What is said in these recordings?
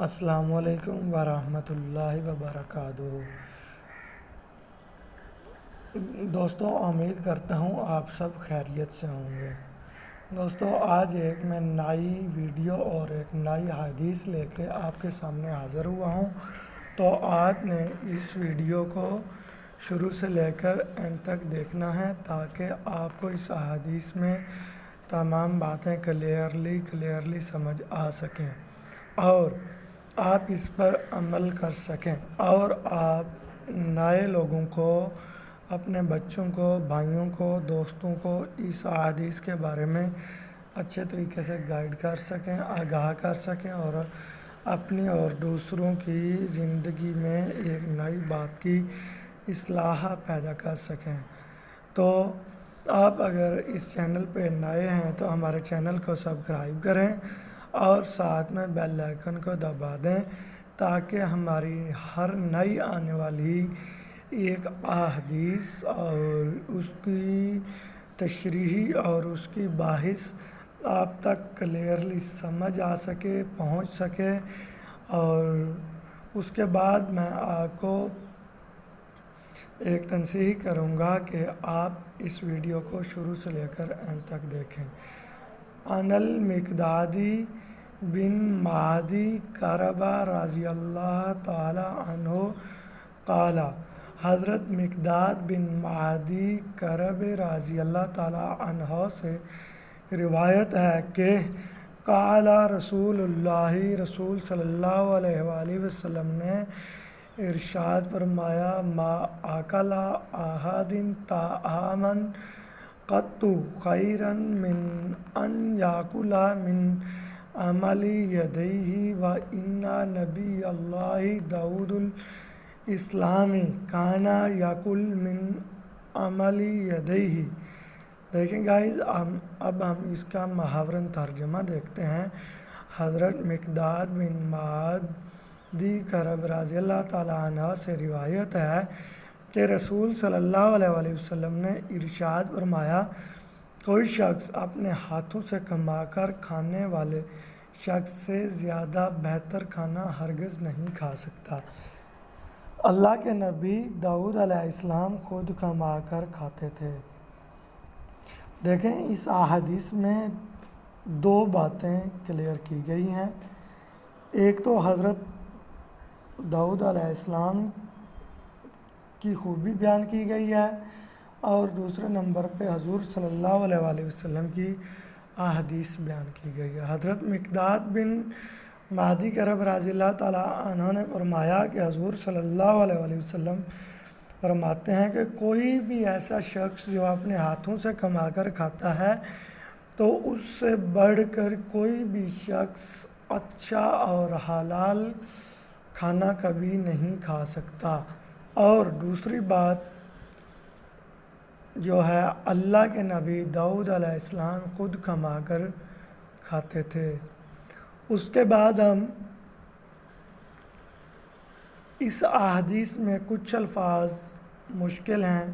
السلام علیکم ورحمۃ اللہ وبرکاتہ۔ دوستوں، امید کرتا ہوں آپ سب خیریت سے ہوں گے۔ دوستوں، آج ایک میں نئی ویڈیو اور ایک نئی حدیث لے کے آپ کے سامنے حاضر ہوا ہوں، تو آپ نے اس ویڈیو کو شروع سے لے کر اینڈ تک دیکھنا ہے تاکہ آپ کو اس حدیث میں تمام باتیں کلیئرلی سمجھ آ سکیں اور آپ اس پر عمل کر سکیں، اور آپ نئے لوگوں کو، اپنے بچوں کو، بھائیوں کو، دوستوں کو اس حدیث کے بارے میں اچھے طریقے سے گائیڈ کر سکیں، آگاہ کر سکیں اور اپنی اور دوسروں کی زندگی میں ایک نئی بات کی اصلاح پیدا کر سکیں۔ تو آپ اگر اس چینل پہ نئے ہیں تو ہمارے چینل کو سبسکرائب کریں اور ساتھ میں بیل آئیکن کو دبا دیں تاکہ ہماری ہر نئی آنے والی ایک احادیث اور اس کی تشریح اور اس کی بحث آپ تک کلیئرلی سمجھ آ سکے، پہنچ سکے۔ اور اس کے بعد میں آپ کو ایک تنصیح کروں گا کہ آپ اس ویڈیو کو شروع سے لے کر اینڈ تک دیکھیں۔ عن المقدادی بن معدی کرب رضی اللہ تعالی عنہ قال، حضرت مقداد بن معدی کرب رضی اللہ تعالی عنہ سے روایت ہے کہ قال رسول اللہ، رسول صلی اللہ علیہ وآلہ وسلم نے ارشاد فرمایا، ما اکل احد طعاما قط خیرا من ان یاکل من عمل یدیہ وان نبی اللہ داؤد الاسلامی کان یاکل من عمل یدیہ۔ دیکھیں گائز، اب ہم اس کا محاورن ترجمہ دیکھتے ہیں۔ حضرت مقداد بن معدی کرب رضی اللہ تعالیٰ عنہ سے روایت ہے کہ رسول صلی اللہ علیہ وآلہ وسلم نے ارشاد فرمایا، کوئی شخص اپنے ہاتھوں سے کما کر کھانے والے شخص سے زیادہ بہتر کھانا ہرگز نہیں کھا سکتا۔ اللہ کے نبی داؤد علیہ السلام خود کما کر کھاتے تھے۔ دیکھیں، اس احادیث میں دو باتیں کلیئر کی گئی ہیں۔ ایک تو حضرت داؤد علیہ السلام کی خوبی بیان کی گئی ہے، اور دوسرے نمبر پہ حضور صلی اللہ علیہ وآلہ وسلم کی احادیث بیان کی گئی ہے۔ حضرت مقداد بن معدی کرب رضی اللہ تعالیٰ عنہ نے فرمایا کہ حضور صلی اللہ علیہ وآلہ وسلم فرماتے ہیں کہ کوئی بھی ایسا شخص جو اپنے ہاتھوں سے کما کر کھاتا ہے تو اس سے بڑھ کر کوئی بھی شخص اچھا اور حلال کھانا کبھی نہیں کھا سکتا۔ اور دوسری بات جو ہے، اللہ کے نبی داؤد علیہ السلام خود کما کر کھاتے تھے۔ اس کے بعد ہم اس احادیث میں کچھ الفاظ مشکل ہیں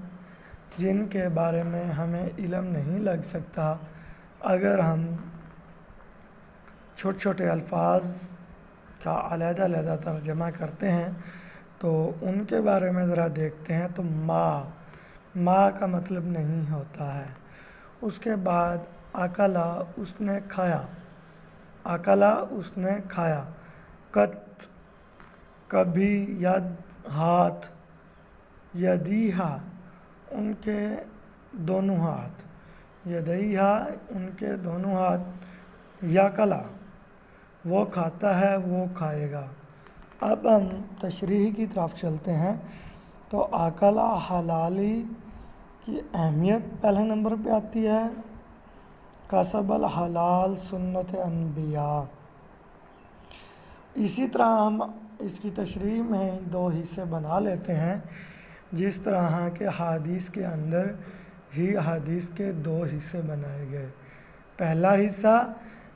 جن کے بارے میں ہمیں علم نہیں لگ سکتا۔ اگر ہم چھوٹے چھوٹے الفاظ کا علیحدہ ترجمہ کرتے ہیں تو ان کے بارے میں ذرا دیکھتے ہیں، تو ما کا مطلب نہیں ہوتا ہے۔ اس کے بعد اکلا، اس نے کھایا، اکلا اس نے کھایا، قط کبھی، ید ہاتھ، یدیہا ان کے دونوں ہاتھ، یدیہا ان کے دونوں ہاتھ، یاکلا وہ کھاتا ہے، وہ کھائے گا۔ اب ہم تشریح کی طرف چلتے ہیں۔ تو اکلا حلالی کی اہمیت پہلے نمبر پہ آتی ہے۔ کسب الحلال سنت انبیاء۔ اسی طرح ہم اس کی تشریح میں دو حصے بنا لیتے ہیں، جس طرح کہ حدیث کے اندر ہی حدیث کے دو حصے بنائے گئے۔ پہلا حصہ،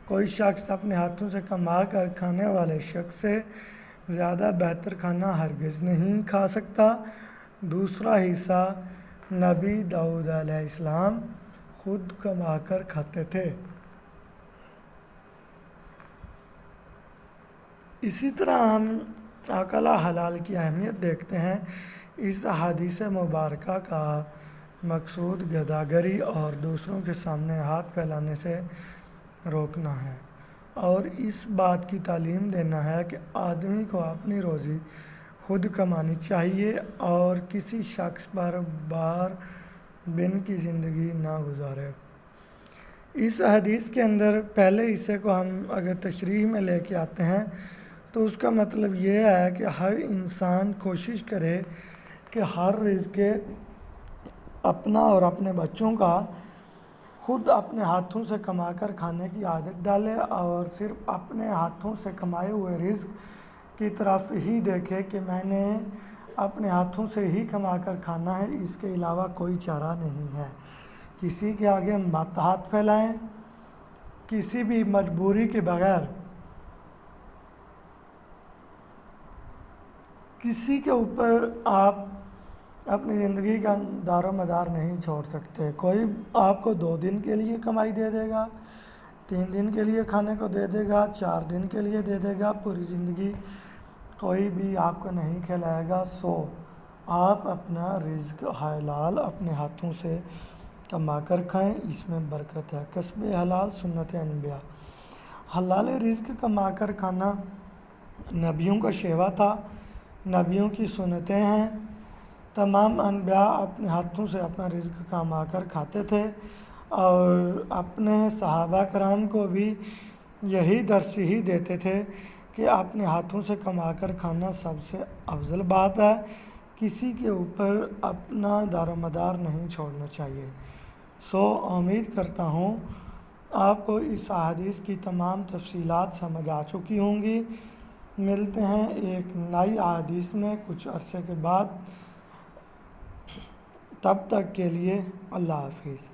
کوئی شخص اپنے ہاتھوں سے کما کر کھانے والے شخص سے زیادہ بہتر کھانا ہرگز نہیں کھا سکتا۔ دوسرا حصہ، نبی داؤد علیہ السلام خود کما کر کھاتے تھے۔ اسی طرح ہم اکلا حلال کی اہمیت دیکھتے ہیں۔ اس حدیث مبارکہ کا مقصود گداگری اور دوسروں کے سامنے ہاتھ پھیلانے سے روکنا ہے، اور اس بات کی تعلیم دینا ہے کہ آدمی کو اپنی روزی خود کمانی چاہیے اور کسی شخص پر بار بن کی زندگی نہ گزارے۔ اس حدیث کے اندر پہلے حصے کو ہم اگر تشریح میں لے کے آتے ہیں تو اس کا مطلب یہ ہے کہ ہر انسان کوشش کرے کہ ہر رزق اپنا اور اپنے بچوں کا خود اپنے ہاتھوں سے کما کر کھانے کی عادت ڈالے، اور صرف اپنے ہاتھوں سے کمائے ہوئے رزق کی طرف ہی دیکھے کہ میں نے اپنے ہاتھوں سے ہی کما کر کھانا ہے، اس کے علاوہ کوئی چارہ نہیں ہے۔ کسی کے آگے مت ہاتھ پھیلائیں، کسی بھی مجبوری کے بغیر کسی کے اوپر آپ اپنی زندگی کا دار و مدار نہیں چھوڑ سکتے۔ کوئی آپ کو 2 دن کے لیے کمائی دے دے گا، 3 دن کے لیے کھانے کو دے دے گا، 4 دن کے لیے دے دے گا، پوری زندگی کوئی بھی آپ کو نہیں کھلائے گا۔ آپ اپنا رزق حلال اپنے ہاتھوں سے کما کر کھائیں، اس میں برکت ہے۔ کسب حلال سنت انبیاء۔ حلال رزق کما کر کھانا نبیوں کا شیوا تھا، نبیوں کی سنتیں ہیں۔ تمام انبیاء اپنے ہاتھوں سے اپنا رزق کما کر کھاتے تھے، اور اپنے صحابہ کرام کو بھی یہی درس ہی دیتے تھے کہ اپنے ہاتھوں سے کما کر کھانا سب سے افضل بات ہے، کسی کے اوپر اپنا دار و مدار نہیں چھوڑنا چاہیے۔ امید کرتا ہوں آپ کو اس حدیث کی تمام تفصیلات سمجھ آ چکی ہوں گی۔ ملتے ہیں ایک نئی حدیث میں کچھ عرصے کے بعد، تب تک کے لیے اللہ حافظ۔